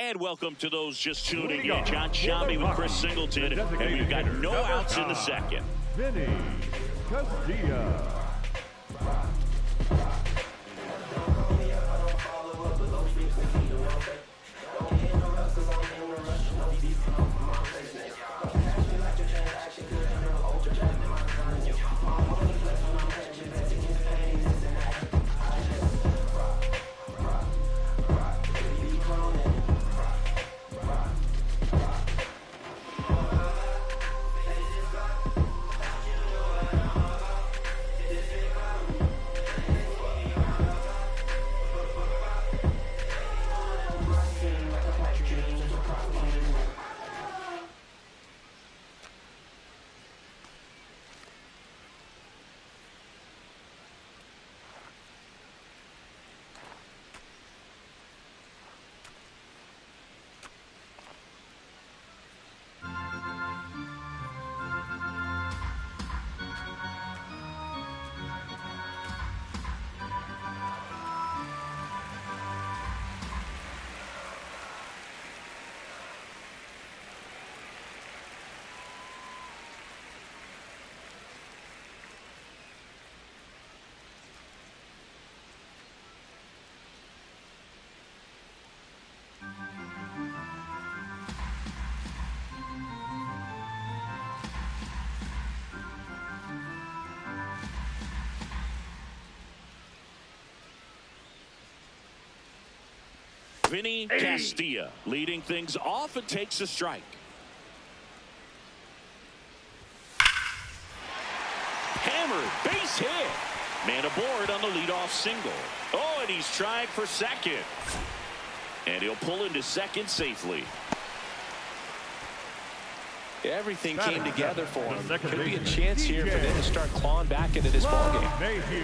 And welcome to those just tuning in. John Shambi with Chris Singleton, and we've got no outs in the second. Vinny Castilla. Vinny Castilla leading things off and takes a strike. Hammered, base hit. Man aboard on the leadoff single. Oh, and he's trying for second. And he'll pull into second safely. Everything came together for him. Could be a chance here for them to start clawing back into this ballgame.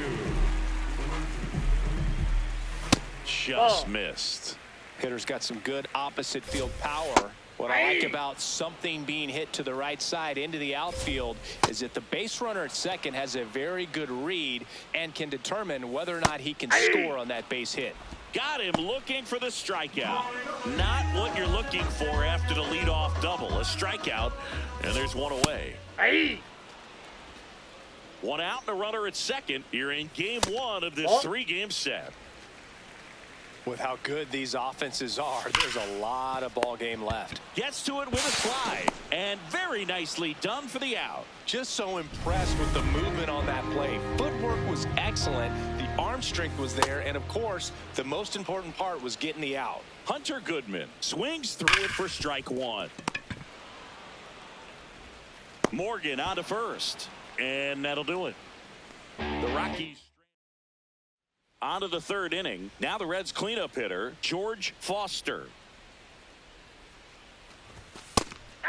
Just missed. Hitter's got some good opposite field power. What I like about something being hit to the right side into the outfield is that the base runner at second has a very good read and can determine whether or not he can score on that base hit. Got him looking for the strikeout. Not what you're looking for after the leadoff double. A strikeout, and there's one away. One out and a runner at second. You're in game one of this three-game set. With how good these offenses are, there's a lot of ball game left. Gets to it with a slide, and very nicely done for the out. Just so impressed with the movement on that play. Footwork was excellent, the arm strength was there, and of course, the most important part was getting the out. Hunter Goodman swings through it for strike one. Morgan on to first, and that'll do it. The Rockies on to the third inning. Now the Reds cleanup hitter, George Foster.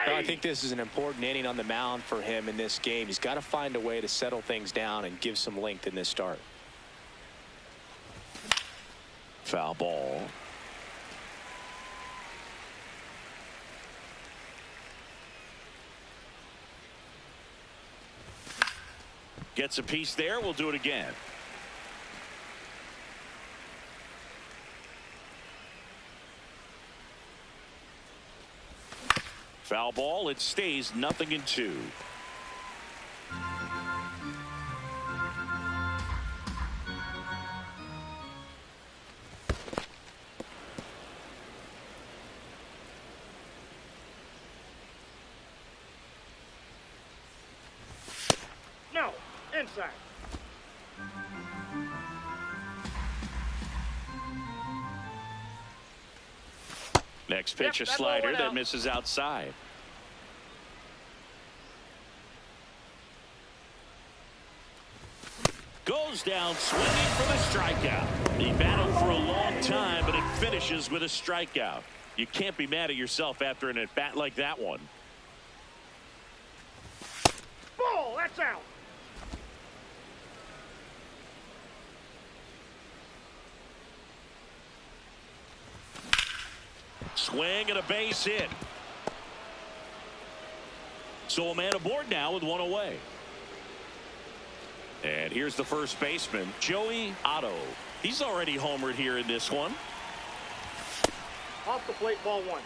Well, I think this is an important inning on the mound for him in this game. He's got to find a way to settle things down and give some length in this start. Foul ball. Gets a piece there. We'll do it again. Foul ball. It stays 0-2. No, inside. Next pitch, a slider that misses outside. Goes down swinging for the strikeout. He battled for a long time, but it finishes with a strikeout. You can't be mad at yourself after an at-bat like that one. Ball, that's out. Swing and a base hit. So a man aboard now with one away. And here's the first baseman, Joey Otto. He's already homered here in this one. Off the plate, ball 1.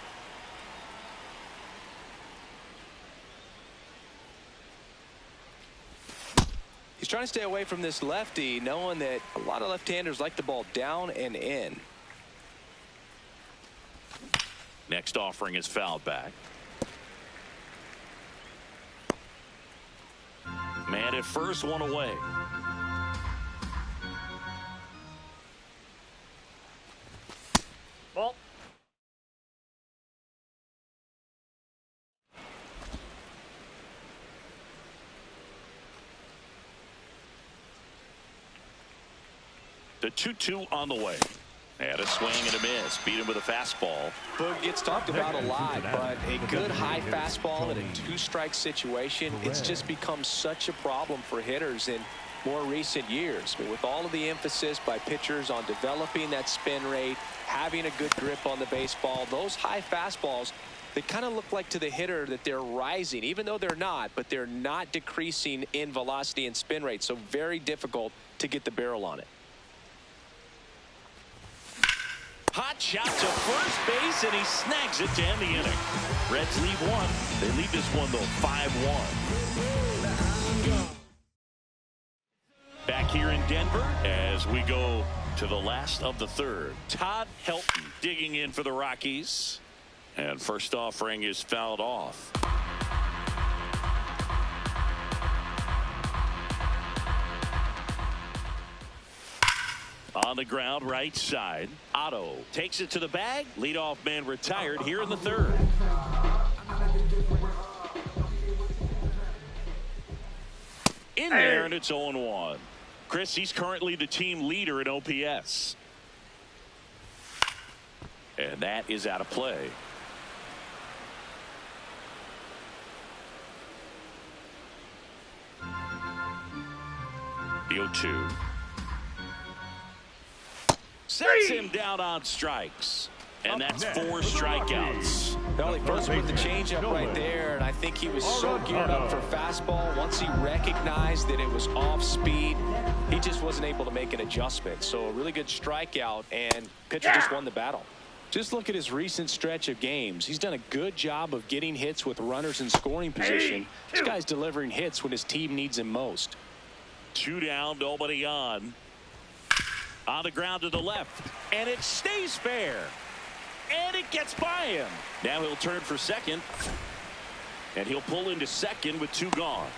He's trying to stay away from this lefty, knowing that a lot of left-handers like the ball down and in. Next offering is fouled back. Man at first, one away. Ball. The 2-2 on the way. And a swing and a miss. Beat him with a fastball. Boog gets talked about a lot, but a good high fastball in a 2-strike situation, it's just become such a problem for hitters in more recent years. I mean, with all of the emphasis by pitchers on developing that spin rate, having a good grip on the baseball, those high fastballs, they kind of look like to the hitter that they're rising, even though they're not, but they're not decreasing in velocity and spin rate. So very difficult to get the barrel on it. Hot shot to first base, and he snags it to end the inning. Reds lead 1. They lead this one, though, 5-1. Back here in Denver as we go to the last of the third. Todd Helton digging in for the Rockies. And first offering is fouled off. On the ground, right side. Otto takes it to the bag. Leadoff man retired here in the third. In there, and it's 0-1. Chris, he's currently the team leader in OPS. And that is out of play. The 0-2. Sets him down on strikes. And that's 4 strikeouts. Well, he first put the changeup right there, and I think he was so geared up for fastball. Once he recognized that it was off speed, he just wasn't able to make an adjustment. So a really good strikeout, and pitcher just won the battle. Just look at his recent stretch of games. He's done a good job of getting hits with runners in scoring position. This guy's delivering hits when his team needs him most. 2 down, nobody on. On the ground to the left, and it stays fair. And it gets by him. Now he'll turn for second. And he'll pull into second with 2 gone.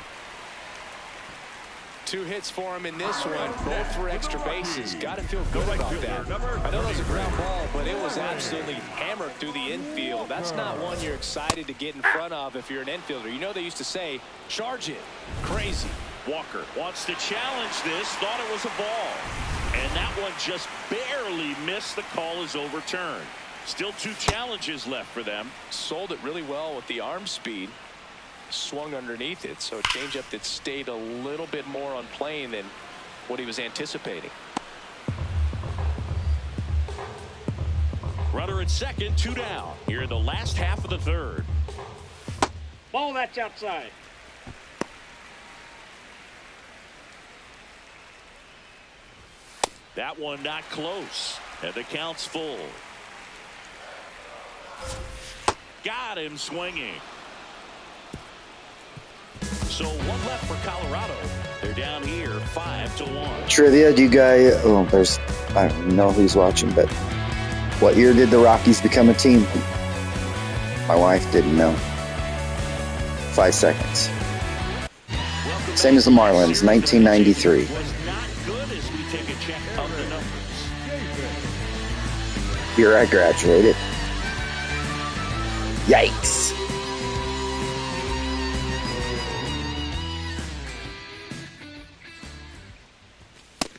2 hits for him in this one, both for extra bases. Got to feel good about that. I know it was a ground ball, but it was absolutely hammered through the infield. That's not one you're excited to get in front of if you're an infielder. You know they used to say, charge it. Crazy. Walker wants to challenge this, thought it was a ball. And that one just barely missed. The call is overturned. Still 2 challenges left for them. Sold it really well with the arm speed. Swung underneath it, so a changeup that stayed a little bit more on plane than what he was anticipating. Runner at second, 2 down. Here in the last half of the third. Ball, that's outside. That one not close. And the count's full. Got him swinging. So 1 left for Colorado. They're down here 5-1. Trivia, do you guys, I don't even know who's watching, but what year did the Rockies become a team? My wife didn't know. 5 seconds. Same as the Marlins, 1993. Was not good as we take a check of the numbers. Year I graduated. Yikes.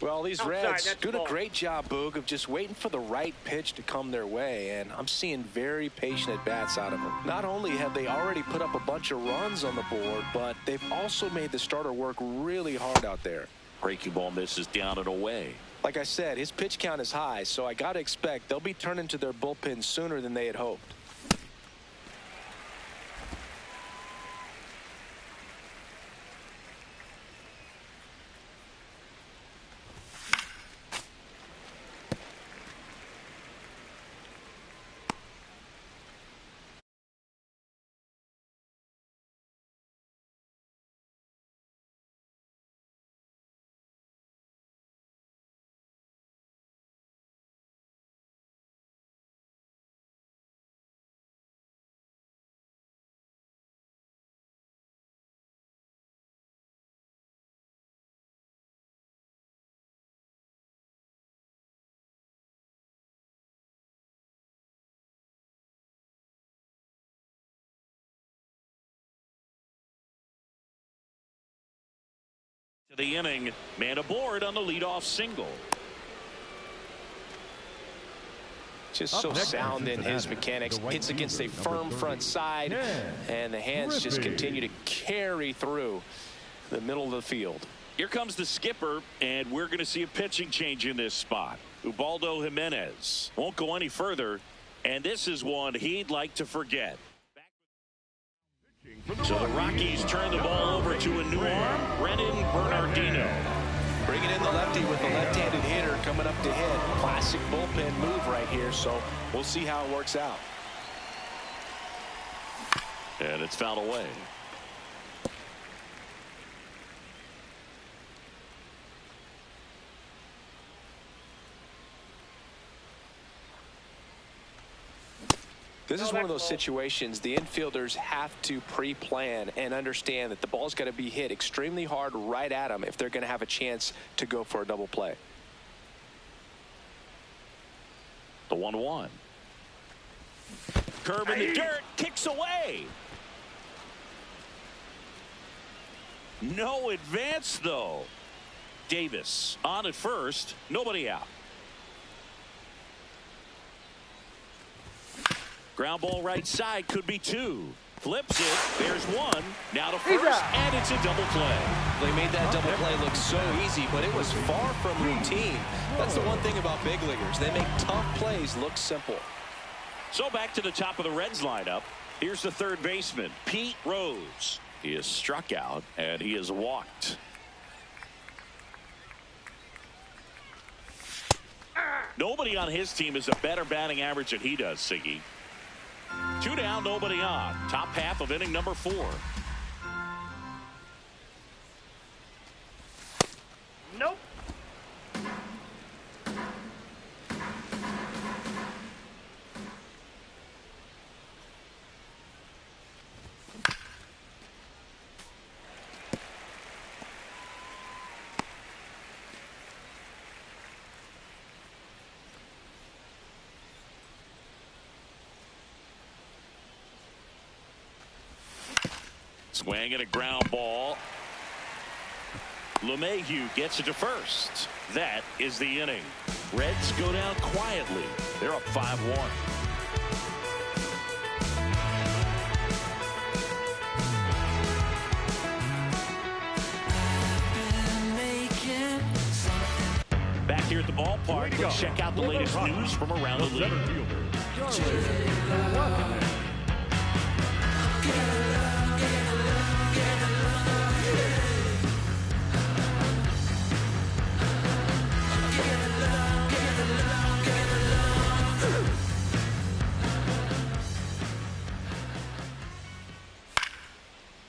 Well, these Reds doing a great job, Boog, of just waiting for the right pitch to come their way, and I'm seeing very patient at-bats out of them. Not only have they already put up a bunch of runs on the board, but they've also made the starter work really hard out there. Breaking ball misses down and away. Like I said, his pitch count is high, so I got to expect they'll be turning to their bullpen sooner than they had hoped. The inning, man aboard on the leadoff single. Just so sound in his mechanics. Hits against a firm front side, and the hands just continue to carry through the middle of the field. Here comes the skipper, and we're going to see a pitching change in this spot. Ubaldo Jimenez won't go any further, and this is one he'd like to forget. So the Rockies turn the ball over to a new arm, Brennan Bernardino. Bringing in the lefty with the left-handed hitter coming up to hit. Classic bullpen move right here, so we'll see how it works out. And it's fouled away. This is one of those situations the infielders have to pre-plan and understand that the ball's got to be hit extremely hard right at them if they're going to have a chance to go for a double play. The 1-1. Curve in the dirt, kicks away. No advance, though. Davis on at first, nobody out. Ground ball right side, could be two. Flips it, there's one. Now to first, and it's a double play. They made that double play look so easy, but it was far from routine. That's the one thing about big leaguers. They make tough plays look simple. So back to the top of the Reds lineup. Here's the third baseman, Pete Rose. He is struck out, and he is walked. Nobody on his team has a better batting average than he does, Siggy. 2 down, nobody on. Top half of inning number 4. Nope. Swing and a ground ball. LeMahieu gets it to first. That is the inning. Reds go down quietly. They're up 5-1. Back here at the ballpark, let's check out the latest news from around the league.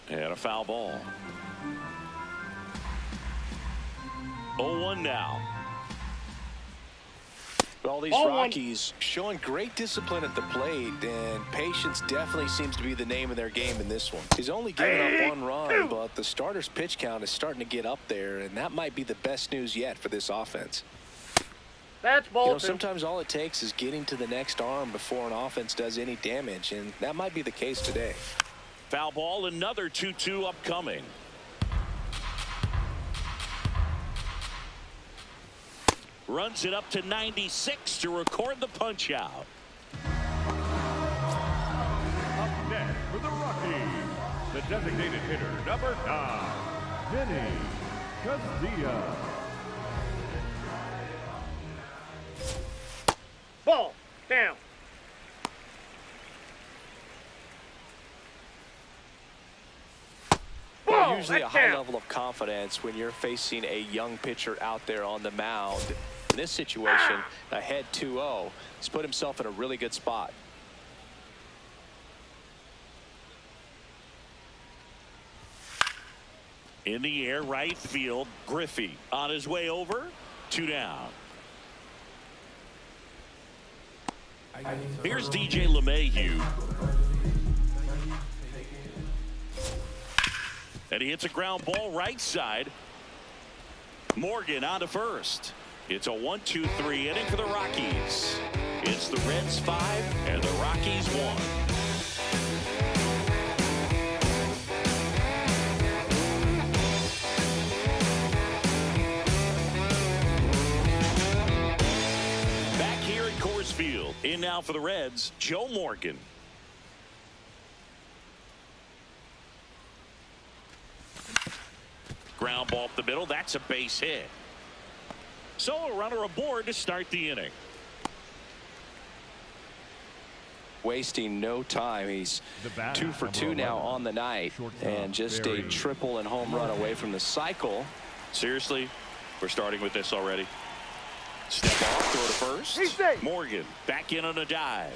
And a foul ball. 0-1 now. Well, these Rockies showing great discipline at the plate, and patience definitely seems to be the name of their game in this one. He's only given up 1 run, but the starter's pitch count is starting to get up there, and that might be the best news yet for this offense. That's ball. You know, sometimes all it takes is getting to the next arm before an offense does any damage, and that might be the case today. Foul ball, another 2-2 upcoming. Runs it up to 96 to record the punch out. Up next for the Rockies, the designated hitter, number 9, Vinny Castilla. Ball down. Ball, Usually a that's high down. level of confidence when you're facing a young pitcher out there on the mound. In this situation, ahead 2-0, he's put himself in a really good spot. In the air, right field, Griffey on his way over. 2 down. Here's DJ LeMahieu. And he hits a ground ball right side. Morgan on to first. It's a 1-2-3 inning for the Rockies. It's the Reds 5 and the Rockies 1. now for the Reds, Joe Morgan. Ground ball up the middle. That's a base hit. So a runner aboard to start the inning. Wasting no time. He's 2 for 2 now on the night, and just a triple and home run away from the cycle. Seriously, we're starting with this already. Step off, throw to first. Morgan back in on a dive.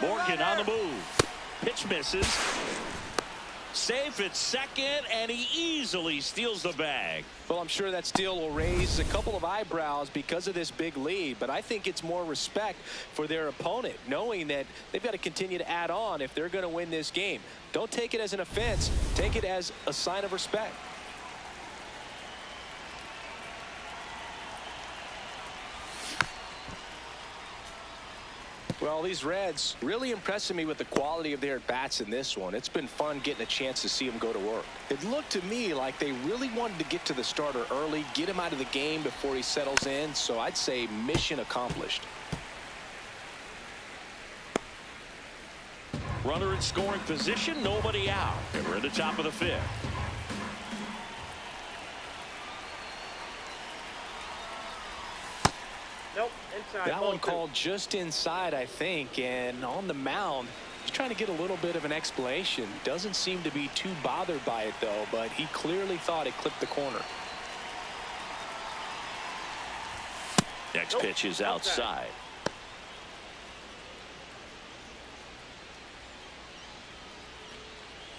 Morgan on the move. Pitch misses. Safe at second, and he easily steals the bag. Well, I'm sure that steal will raise a couple of eyebrows because of this big lead, but I think it's more respect for their opponent, knowing that they've got to continue to add on if they're going to win this game. Don't take it as an offense. Take it as a sign of respect. Well, these Reds really impressing me with the quality of their at-bats in this one. It's been fun getting a chance to see them go to work. It looked to me like they really wanted to get to the starter early, get him out of the game before he settles in, so I'd say mission accomplished. Runner in scoring position, nobody out. And we're in the top of the 5th. Nope, inside. That one called just inside, I think, and on the mound, he's trying to get a little bit of an explanation. Doesn't seem to be too bothered by it, though, but he clearly thought it clipped the corner. Next pitch is outside.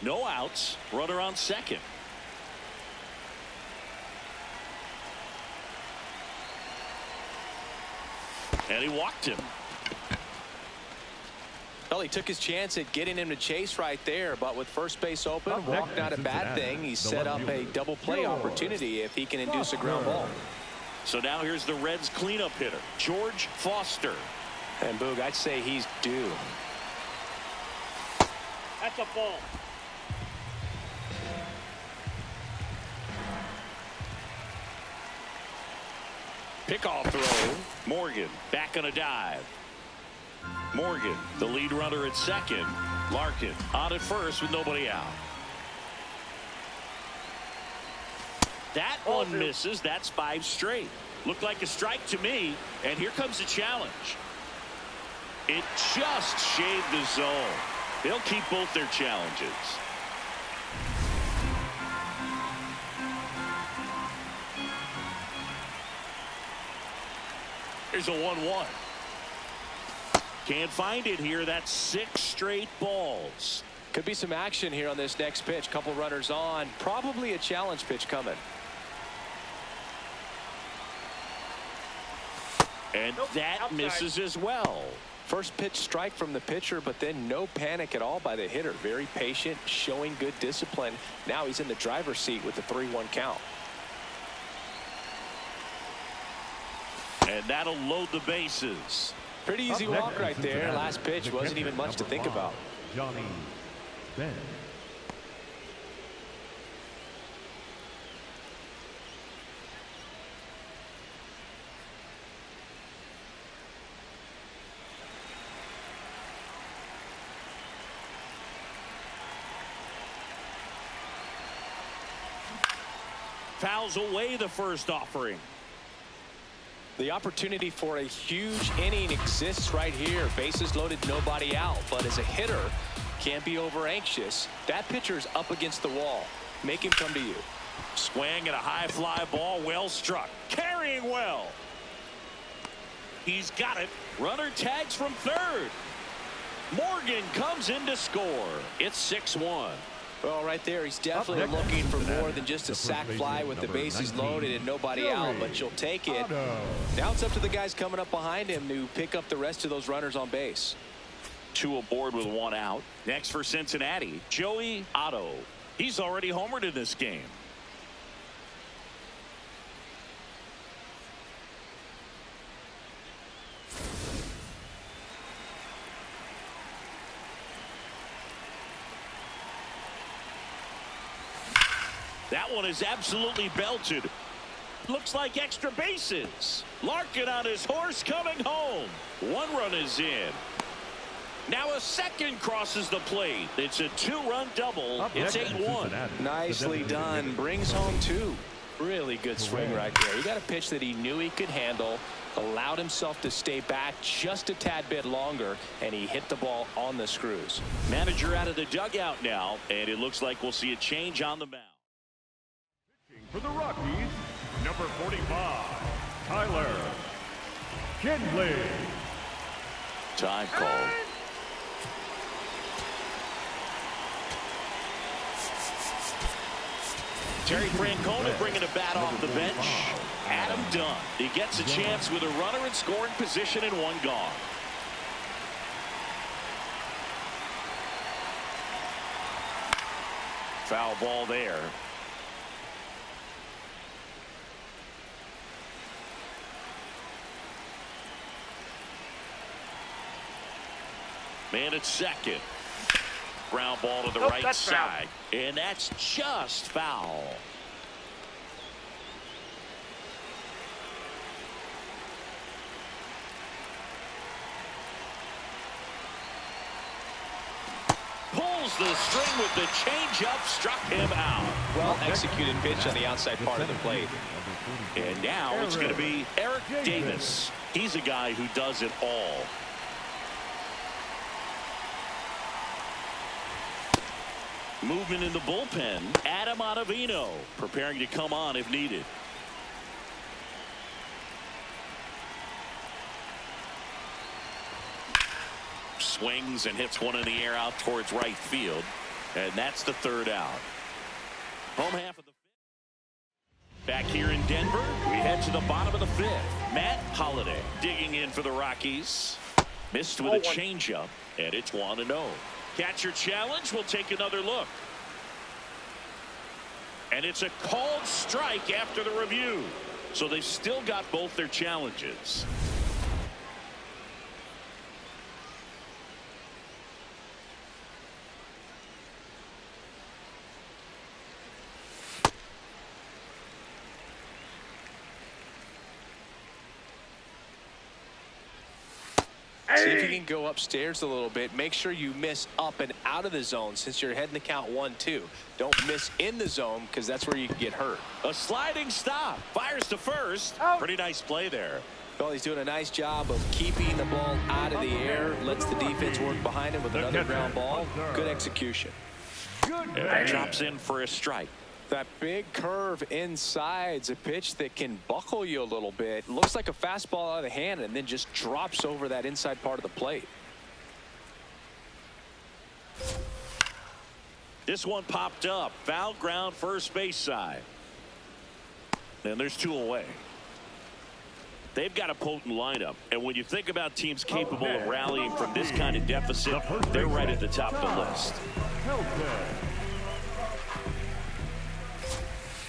No outs. Runner on second. And he walked him. Well, he took his chance at getting him to chase right there, but with first base open, walk not a bad thing. He set up a double play opportunity if he can induce a ground ball. So now here's the Reds cleanup hitter, George Foster. And Boog, I'd say he's due. That's a ball. Pickoff throw. Morgan back on a dive. Morgan, the lead runner at second. Larkin on at first with nobody out. That one misses. That's 5 straight. Looked like a strike to me. And here comes the challenge. It just shaved the zone. They'll keep both their challenges. Here's a 1-1. Can't find it here. That's 6 straight balls. Could be some action here on this next pitch. Couple runners on. Probably a challenge pitch coming. And that misses as well. First pitch strike from the pitcher, but then no panic at all by the hitter. Very patient, showing good discipline. Now he's in the driver's seat with the 3-1 count. And that'll load the bases. Pretty easy walk right there. Last pitch wasn't even much to think about. Johnny Ben. Fouls away the first offering. The opportunity for a huge inning exists right here. Bases loaded, nobody out. But as a hitter, can't be over anxious. That pitcher's up against the wall. Make him come to you. Swing at a high fly ball, well struck. Carrying well. He's got it. Runner tags from third. Morgan comes in to score. It's 6-1. Well, right there, he's definitely looking for more than just a sac fly with the bases loaded and nobody out, but you'll take it. Now it's up to the guys coming up behind him to pick up the rest of those runners on base. 2 aboard with 1 out. Next for Cincinnati, Joey Otto. He's already homered in this game. That one is absolutely belted. Looks like extra bases. Larkin on his horse coming home. One run is in. Now a second crosses the plate. It's a two-run double. It's 8-1. Nicely done. Brings home 2. Really good swing right there. He got a pitch that he knew he could handle, allowed himself to stay back just a tad bit longer, and he hit the ball on the screws. Manager out of the dugout now, and it looks like we'll see a change on the mound. For the Rockies, number 45, Tyler Kinley. Time called. Terry Francona bringing a bat off the bench. Adam Dunn. He gets a chance with a runner in scoring position and one gone. Foul ball there. Man at second. Ground ball to the right side. And that's just foul. Pulls the string with the changeup, struck him out. Well executed pitch on the outside part of the plate. And now it's going to be Eric Davis. He's a guy who does it all. Movement in the bullpen. Adam Ottavino preparing to come on if needed. Swings and hits one in the air out towards right field. And that's the third out. Home half of the fifth. Back here in Denver, we head to the bottom of the fifth. Matt Holliday digging in for the Rockies. Missed with a changeup, and it's 1-0. Catcher challenge. We'll take another look. And it's a called strike after the review. So they've still got both their challenges. See if you can go upstairs a little bit. Make sure you miss up and out of the zone since you're heading the count 1-2. Don't miss in the zone because that's where you can get hurt. A sliding stop. Fires to first. Pretty nice play there. Well, he's doing a nice job of keeping the ball out of the air. Lets the defense work behind him with another ground ball. Good execution. And that drops in for a strike. That big curve inside's a pitch that can buckle you a little bit. Looks like a fastball out of the hand and then just drops over that inside part of the plate. This one popped up. Foul ground first base side. And there's 2 away. They've got a potent lineup. And when you think about teams capable of rallying from this kind of deficit, they're right at the top of the list.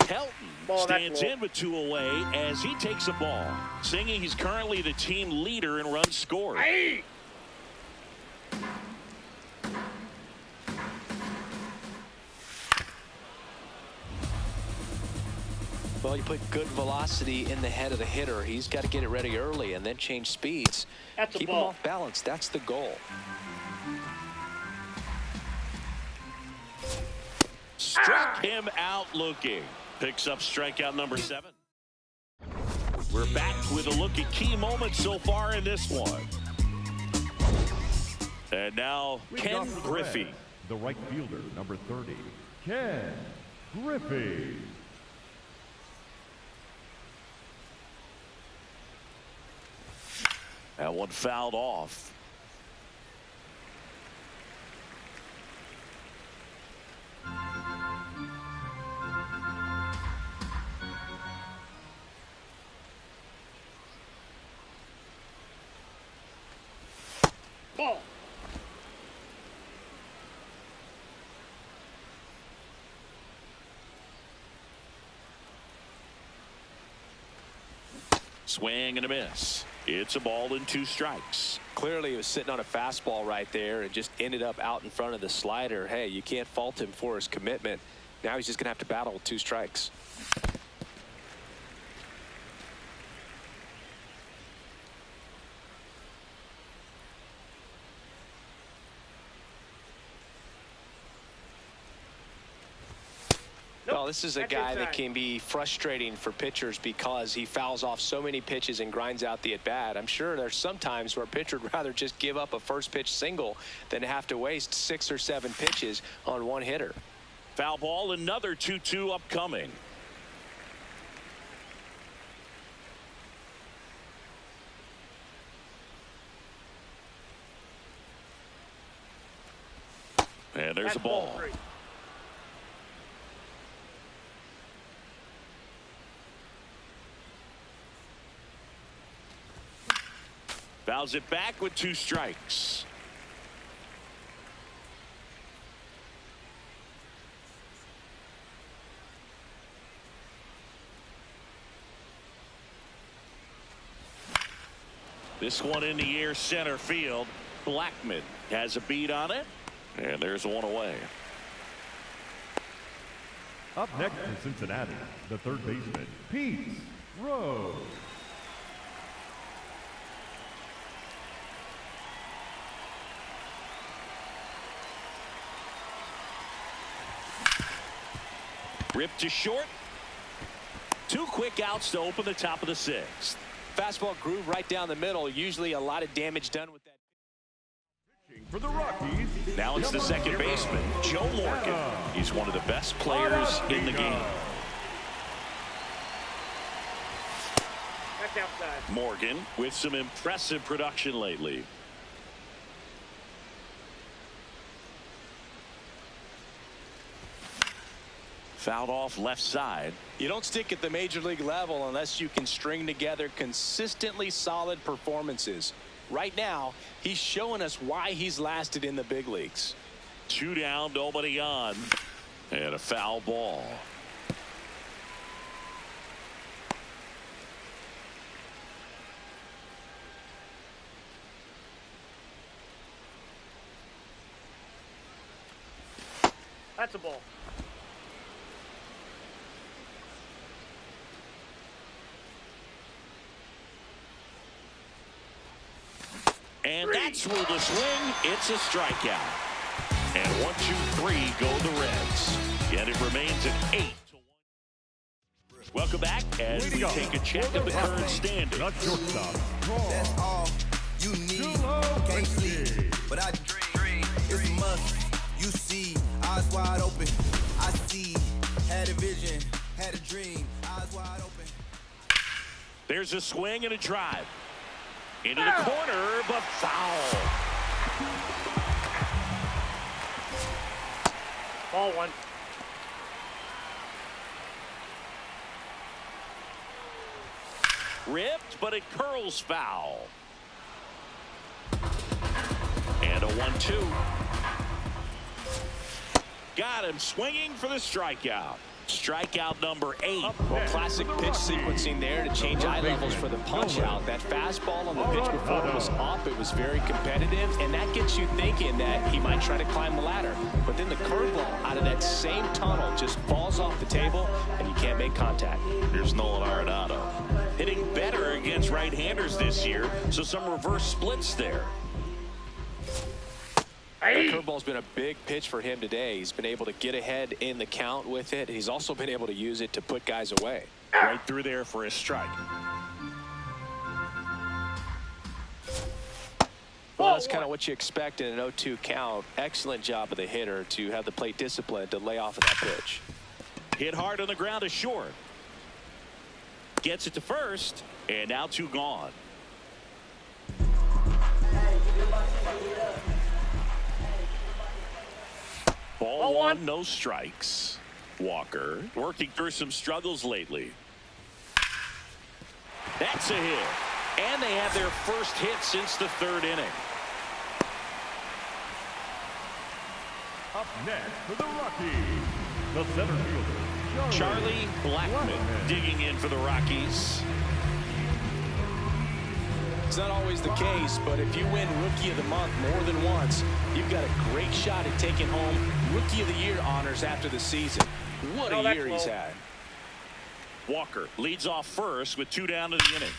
Helton stands in with 2 away as he takes a ball. Singing he's currently the team leader in runs scored. Well, you put good velocity in the head of the hitter. He's got to get it ready early and then change speeds. Keep him off balance. That's the goal. Struck him out looking. Picks up strikeout number 7. We're back with a look at key moments so far in this one. And now Ken Griffey. The right fielder, number 30, Ken Griffey. That one fouled off. Ball. Swing and a miss. It's a ball and 2 strikes. Clearly he was sitting on a fastball right there and just ended up out in front of the slider. Hey, you can't fault him for his commitment. Now he's just going to have to battle with 2 strikes. Well, this is a guy that can be frustrating for pitchers because he fouls off so many pitches and grinds out the at-bat. I'm sure there's some times where a pitcher would rather just give up a first pitch single than have to waste 6 or 7 pitches on one hitter. Foul ball, another 2-2 upcoming. And there's a ball. Fouls it back with 2 strikes. This one in the air center field. Blackman has a beat on it. And there's one away. Up next for Cincinnati, the third baseman, Pete Rose. Ripped to short. 2 quick outs to open the top of the 6th. Fastball groove right down the middle. Usually a lot of damage done with that. For the Rockies, now it's the second baseman, Joe Morgan. He's one of the best players in the game. That's outside. Morgan with some impressive production lately. Fouled off left side. You don't stick at the major league level unless you can string together consistently solid performances. Right now, he's showing us why he's lasted in the big leagues. 2 down, nobody on. And a foul ball. That's a ball. And that's ruled a swing. It's a strikeout. And 1-2-3 go the Reds. And it remains at 8-1. Welcome back as we take a check of the current standings. not shortstop. That's all you need. Can't sleep, but I dream. It's a must. You see, eyes wide open. I see. Had a vision, had a dream. Eyes wide open. There's a swing and a drive. Into the corner, but foul. Ball 1. Ripped, but it curls foul. And a 1-2. Got him swinging for the strikeout. Strikeout number 8. Well, classic pitch sequencing there to change eye levels for the punch out. That fastball on the pitch before it was up. It was very competitive, and that gets you thinking that he might try to climb the ladder. But then the curveball out of that same tunnel just falls off the table, and you can't make contact. Here's Nolan Arenado. Hitting better against right-handers this year, so some reverse splits there. The curveball's been a big pitch for him today. He's been able to get ahead in the count with it. He's also been able to use it to put guys away. Right through there for a strike. Well, that's kind of what you expect in an 0-2 count. Excellent job of the hitter to have the plate discipline to lay off of that pitch. Hit hard on the ground to short. Gets it to first, and now 2 gone. Ball 1, no strikes. Walker working through some struggles lately. That's a hit. And they have their first hit since the 3rd inning. Up next for the Rockies, the center fielder, Charlie Blackman digging in for the Rockies. It's not always the case, but if you win Rookie of the Month more than once, you've got a great shot at taking home Rookie of the Year honors after the season. What No, a that's year he's low. had. Walker leads off first with 2 down to the inning.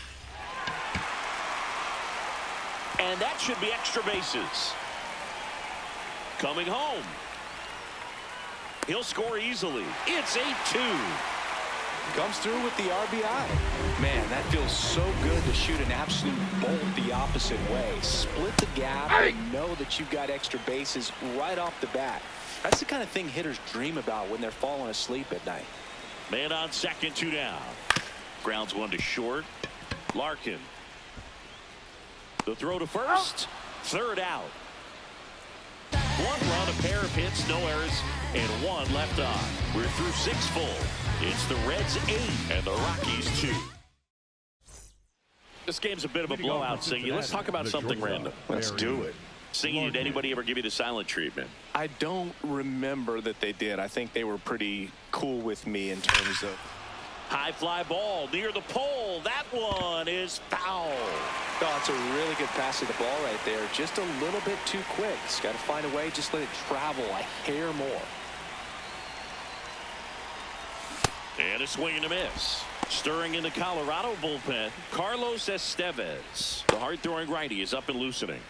And that should be extra bases. Coming home. He'll score easily. It's 8-2. Comes through with the RBI. Man, that feels so good to shoot an absolute bolt the opposite way. Split the gap and know that you've got extra bases right off the bat. That's the kind of thing hitters dream about when they're falling asleep at night. Man on second, 2 down. Grounds one to short. Larkin. The throw to first. Third out. 1 run, a pair of hits, no errors, and 1 left on. We're through 6 full. It's the Reds 8 and the Rockies 2. This game's a bit of a blowout, Singy. Let's talk about something random. Let's do it. Singy, did anybody ever give you the silent treatment? I don't remember that they did. I think they were pretty cool with me in terms of... High fly ball near the pole. That one is foul. Oh, it's a really good pass to the ball right there. Just a little bit too quick. It's got to find a way. Just let it travel a hair more. And a swing and a miss. Stirring in the Colorado bullpen, Carlos Estevez. The hard-throwing righty is up and loosening.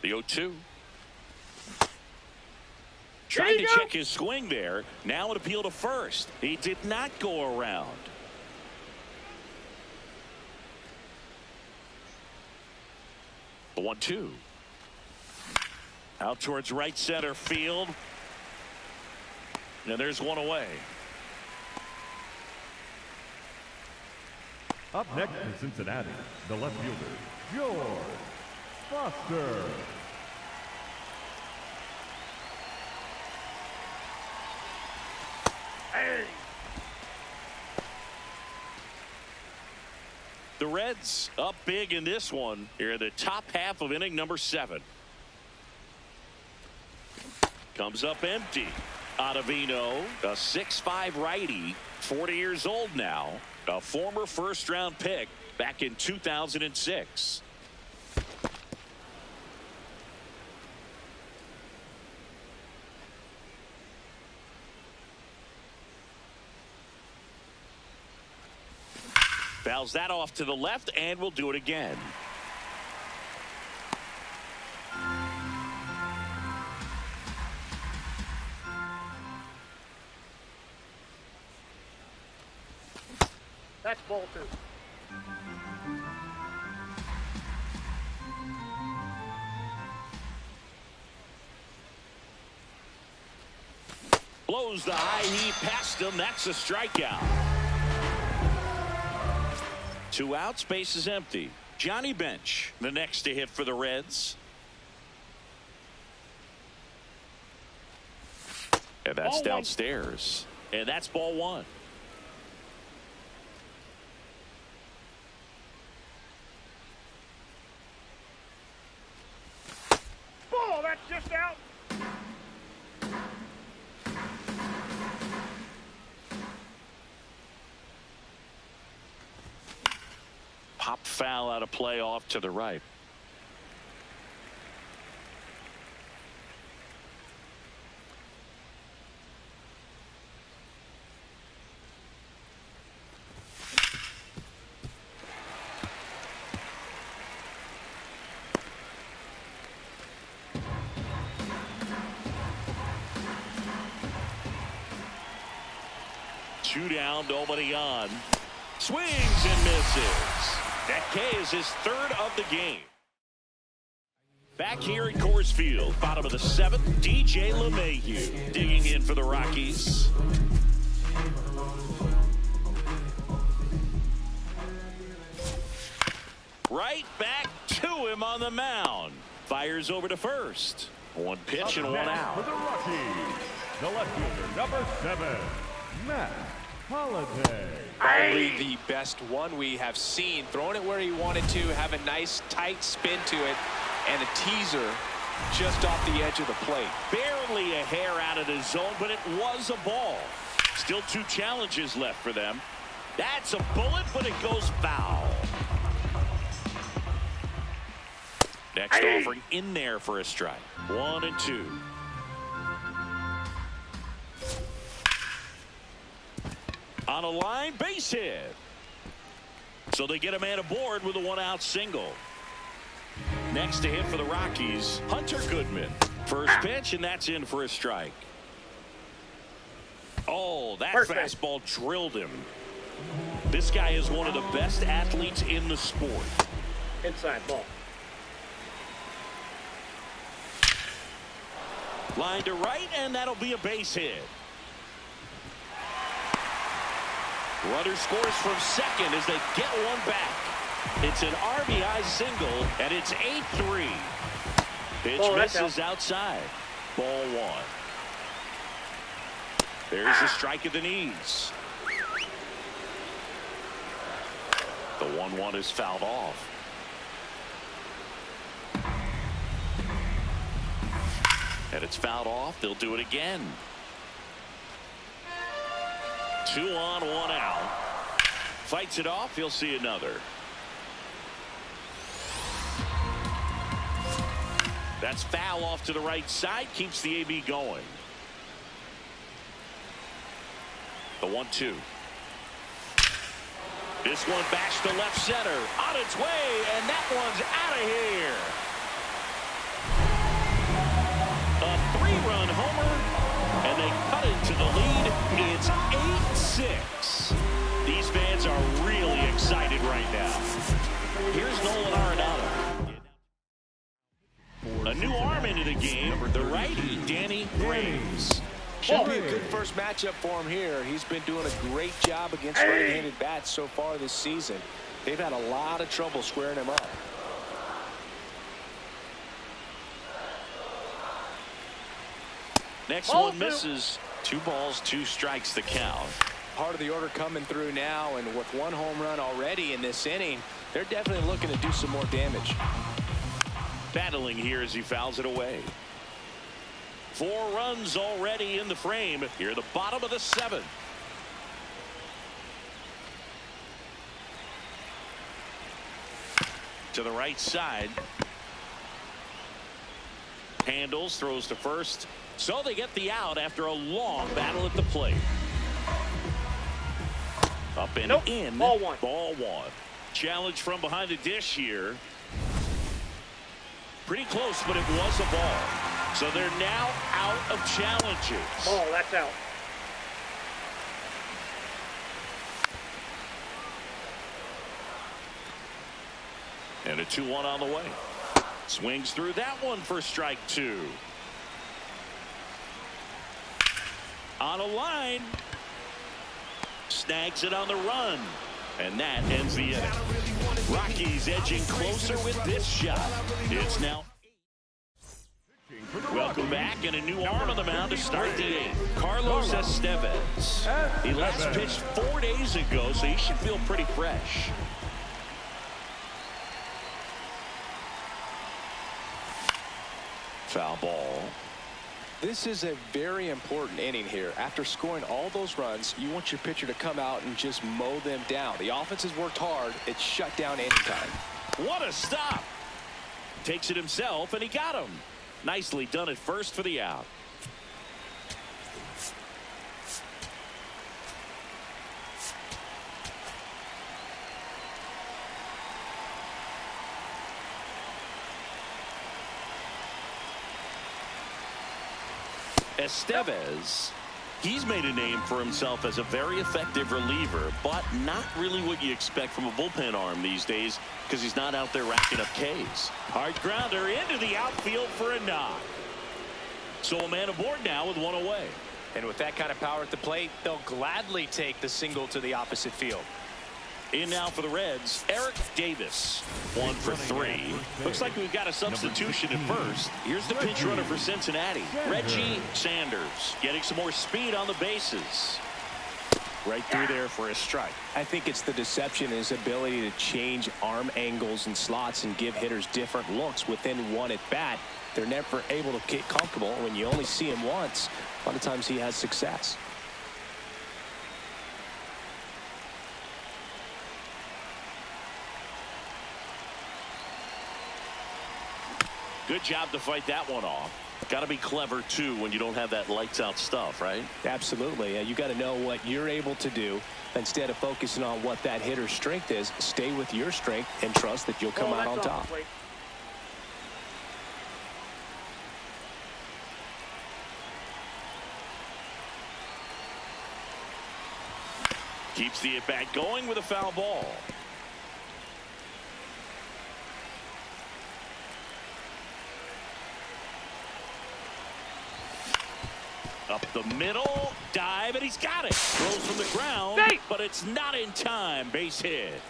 The 0-2. Trying to check his swing there. Now an appeal to first. He did not go around. The 1-2. Out towards right center field. And there's one away. Up next for Cincinnati, the left fielder, George Foster. The Reds up big in this one here in the top half of inning number 7. Comes up empty. Ottavino, a 6'5" righty, 40 years old now, a former first-round pick back in 2006. Fouls that off to the left, and we'll do it again. That's ball 2. Blows the high heat past him. That's a strikeout. 2 outs, base is empty. Johnny Bench, the next to hit for the Reds. And that's downstairs. And that's ball 1. Ball, that's just out. Pop foul out of play off to the right. Two down, nobody on. Swings and misses. That K is his 3rd of the game. Back here at Coors Field, bottom of the 7th, DJ LeMahieu digging in for the Rockies. Right back to him on the mound. Fires over to first. 1 pitch and 1 For out. the Rockies, the left fielder, number 7, Matt Holliday. Probably the best one we have seen. Throwing it where he wanted to, have a nice tight spin to it, and a teaser just off the edge of the plate. Barely a hair out of the zone, but it was a ball. Still 2 challenges left for them. That's a bullet, but it goes foul. Next offering in there for a strike. 1-2. On a line, base hit. So they get a man aboard with a 1-out single. Next to hit for the Rockies, Hunter Goodman. First pitch, and that's in for a strike. Oh, that fastball drilled him. This guy is one of the best athletes in the sport. Inside ball. Line to right, and that'll be a base hit. Runner scores from second as they get one back. It's an RBI single, and it's 8-3. Pitch misses outside. Ball 1. There's a strike at the knees. The 1-1 is fouled off. And it's fouled off. They'll do it again. 2 on, 1 out. Fights it off. He'll see another. That's foul off to the right side. Keeps the AB going. The 1-2. This one bashed to left center. On its way, and that one's out of here. A 3-run homer, and they cut into the lead. It's 8-6. These fans are really excited right now. Here's Nolan Arenado. A new arm into the game, the righty, Danny Graves. Should be a good first matchup for him here. He's been doing a great job against right-handed bats so far this season. They've had a lot of trouble squaring him up. Next one misses. 2 balls, 2 strikes the count. Part of the order coming through now, and with 1 home run already in this inning, they're definitely looking to do some more damage. Battling here as he fouls it away. 4 runs already in the frame. Here at the bottom of the 7th. To the right side. Handles, throws to first. So they get the out after a long battle at the plate. Up and in. Ball 1. Ball 1. Challenge from behind the dish here. Pretty close, but it was a ball. So they're now out of challenges. Ball, that's out. And a 2-1 on the way. Swings through that one for strike 2. On a line. Snags it on the run. And that ends the inning. Rockies edging closer with this shot. It's now. Welcome back, and a new arm on the mound to start the 8th. Carlos Estevez. He last pitched 4 days ago, so he should feel pretty fresh. Foul ball. This is a very important inning here. After scoring all those runs, you want your pitcher to come out and just mow them down. The offense has worked hard. It's shut down anytime. What a stop. Takes it himself, and he got him. Nicely done at first for the out. Estevez, he's made a name for himself as a very effective reliever, but not really what you expect from a bullpen arm these days because he's not out there racking up Ks. Hard grounder into the outfield for a knock. So a man aboard now with 1 away. And with that kind of power at the plate, they'll gladly take the single to the opposite field. In now for the Reds, Eric Davis. 1 for 3. Looks like we've got a substitution at first. Here's the pinch runner for Cincinnati, Reggie Sanders, getting some more speed on the bases. Right through there for a strike. I think it's the deception, his ability to change arm angles and slots and give hitters different looks within 1 at bat. They're never able to get comfortable. When you only see him once, a lot of times he has success. Good job to fight that one off. Got to be clever, too, when you don't have that lights-out stuff, right? Absolutely. You got to know what you're able to do. Instead of focusing on what that hitter's strength is, stay with your strength and trust that you'll come out on top. Keeps the at-bat going with a foul ball. Up the middle, dive, and he's got it. Throws from the ground, but it's not in time. Base hit.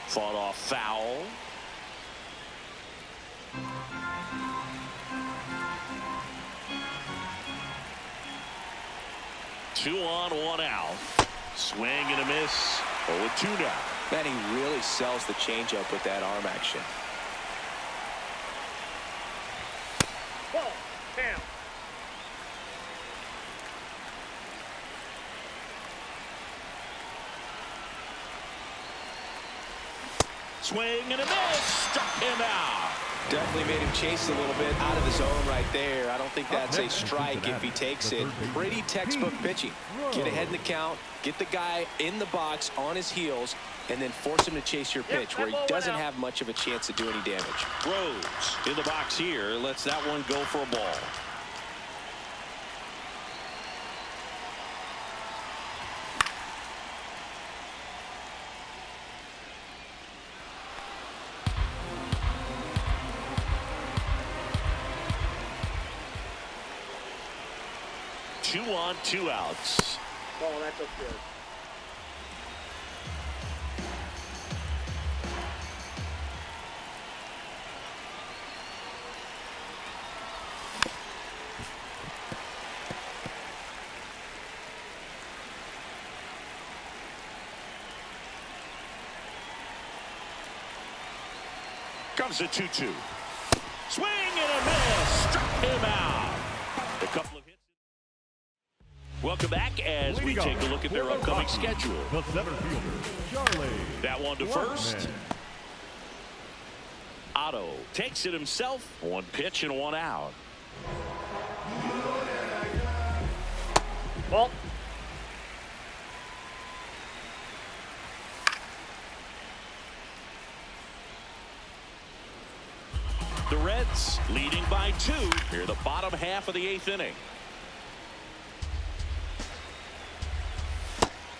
Fought off foul. Two on, one out. Swing and a miss. 0-2 now. Man, he really sells the changeup with that arm action. Ball, down. Swing and a miss. Struck him out. Definitely made him chase a little bit out of the zone right there. I don't think that's a strike if he takes it. Pretty textbook pitching. Get ahead in the count, get the guy in the box on his heels, and then force him to chase your pitch where he doesn't have much of a chance to do any damage. Rose in the box here. Lets that one go for a ball. Two on, two outs. Ball, that's up good. Comes a 2-2. Swing and a miss. Struck him out. A couple of hits. Welcome back as we take a look at their upcoming schedule. The center fielder, Charlie. That one to first. Otto takes it himself. One pitch and one out. Ball. The Reds leading by 2 here the bottom half of the 8th inning.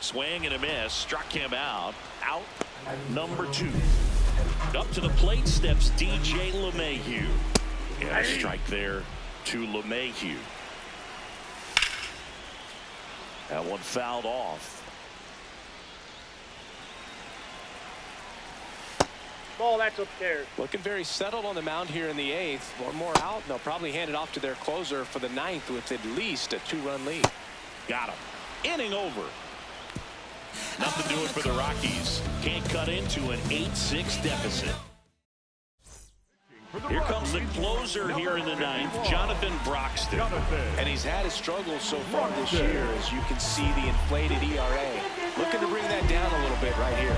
Swing and a miss. Struck him out. Out number 2. Up to the plate steps DJ LeMahieu. And a strike there to LeMahieu. That one fouled off. Ball, that's upstairs. Looking very settled on the mound here in the 8th. One more out, and they'll probably hand it off to their closer for the 9th with at least a 2-run lead. Got him. Inning over. Nothing doing for the Rockies. Can't cut into an 8-6 deficit. Here comes the closer here in the 9th, Jonathan Broxton. And he's had his struggles so far this year, as you can see the inflated ERA. Looking to bring that down a little bit right here.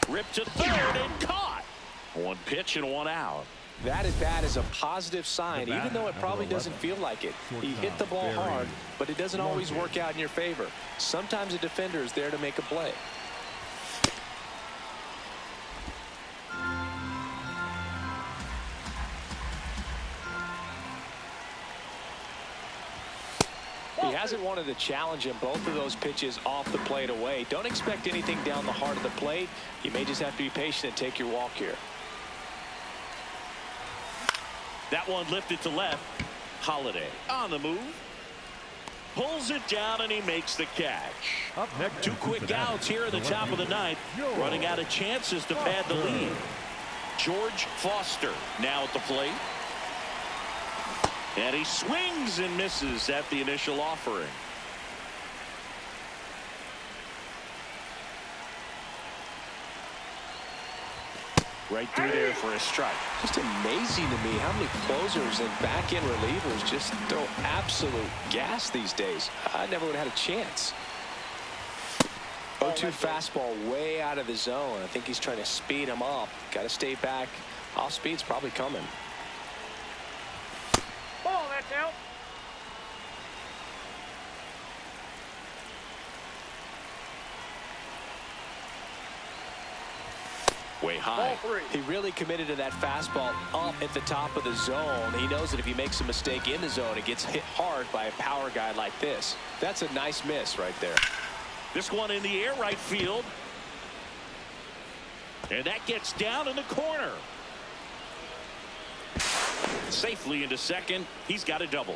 Ripped to third and caught. One pitch and one out. That at bat is a positive sign, even though it probably doesn't feel like it. He hit the ball hard, but it doesn't always work out in your favor. Sometimes a defender is there to make a play. He hasn't wanted to challenge him. Both of those pitches off the plate away. Don't expect anything down the heart of the plate. You may just have to be patient and take your walk here. That one lifted to left. Holiday on the move. Pulls it down and he makes the catch. Up next, 2 quick outs here at the top of the 9th. Running out of chances to pad the lead. George Foster now at the plate. And he swings and misses at the initial offering. Right through there for a strike. Just amazing to me how many closers and back-end relievers just throw absolute gas these days. I never would have had a chance. 0-2 fastball way out of the zone. I think he's trying to speed him up. Got to stay back. Off speed's probably coming. Ball, that's out. Way high. Ball 3. He really committed to that fastball up at the top of the zone. He knows that if he makes a mistake in the zone, it gets hit hard by a power guy like this. That's a nice miss right there. This one in the air right field. And that gets down in the corner. Safely into second. He's got a double.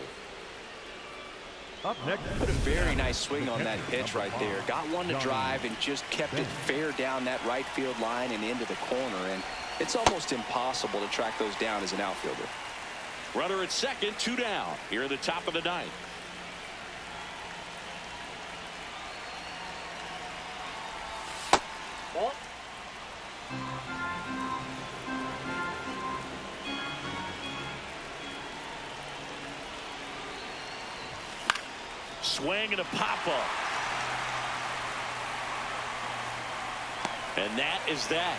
Up next, Put a very nice swing on that pitch right there. Got one to drive and just kept it fair down that right field line and into the corner. And it's almost impossible to track those down as an outfielder. Runner at second, 2 down. Here at the top of the ninth. Ball. Swing and a pop-up. And that is that.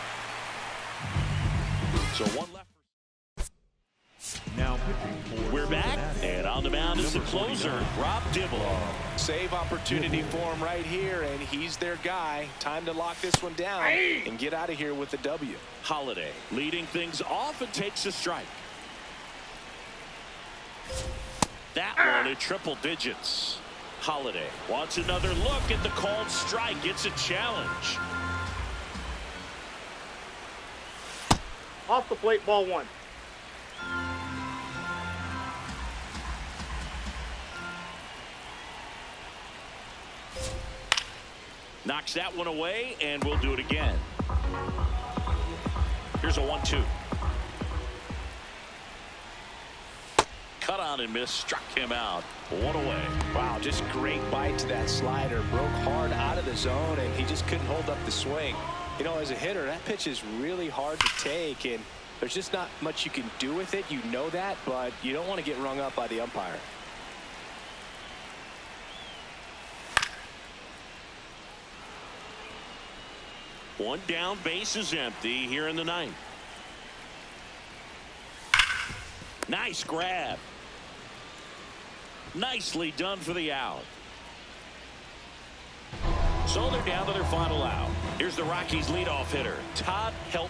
So one left. now pitching for We're back, Cincinnati. and on the mound is the Number closer, 49. Rob Dibble. Save opportunity for him right here, and he's their guy. Time to lock this one down and get out of here with the W. Holiday leading things off and takes a strike. That one at triple digits. Holiday wants another look at the called strike. It's a challenge. Off the plate, ball 1. Knocks that one away, and we'll do it again. Here's a 1-2. Cut on and miss, struck him out. One away. Wow, just great bite to that slider. Broke hard out of the zone, and he just couldn't hold up the swing. You know, as a hitter, that pitch is really hard to take, and there's just not much you can do with it. You know that, but you don't want to get rung up by the umpire. One down, base is empty here in the ninth. Nice grab. Nicely done for the out. So they're down to their final out. Here's the Rockies leadoff hitter, Todd Helton.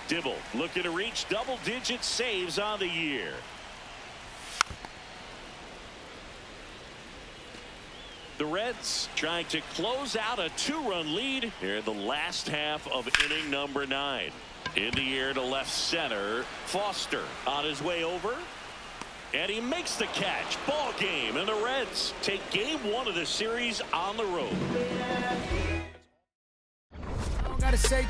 Dibble looking to reach double-digit saves on the year. The Reds trying to close out a 2-run lead here in the last half of inning number 9. In the air to left center. Foster on his way over. And he makes the catch. Ball game. And the Reds take game 1 of the series on the road. I don't gotta say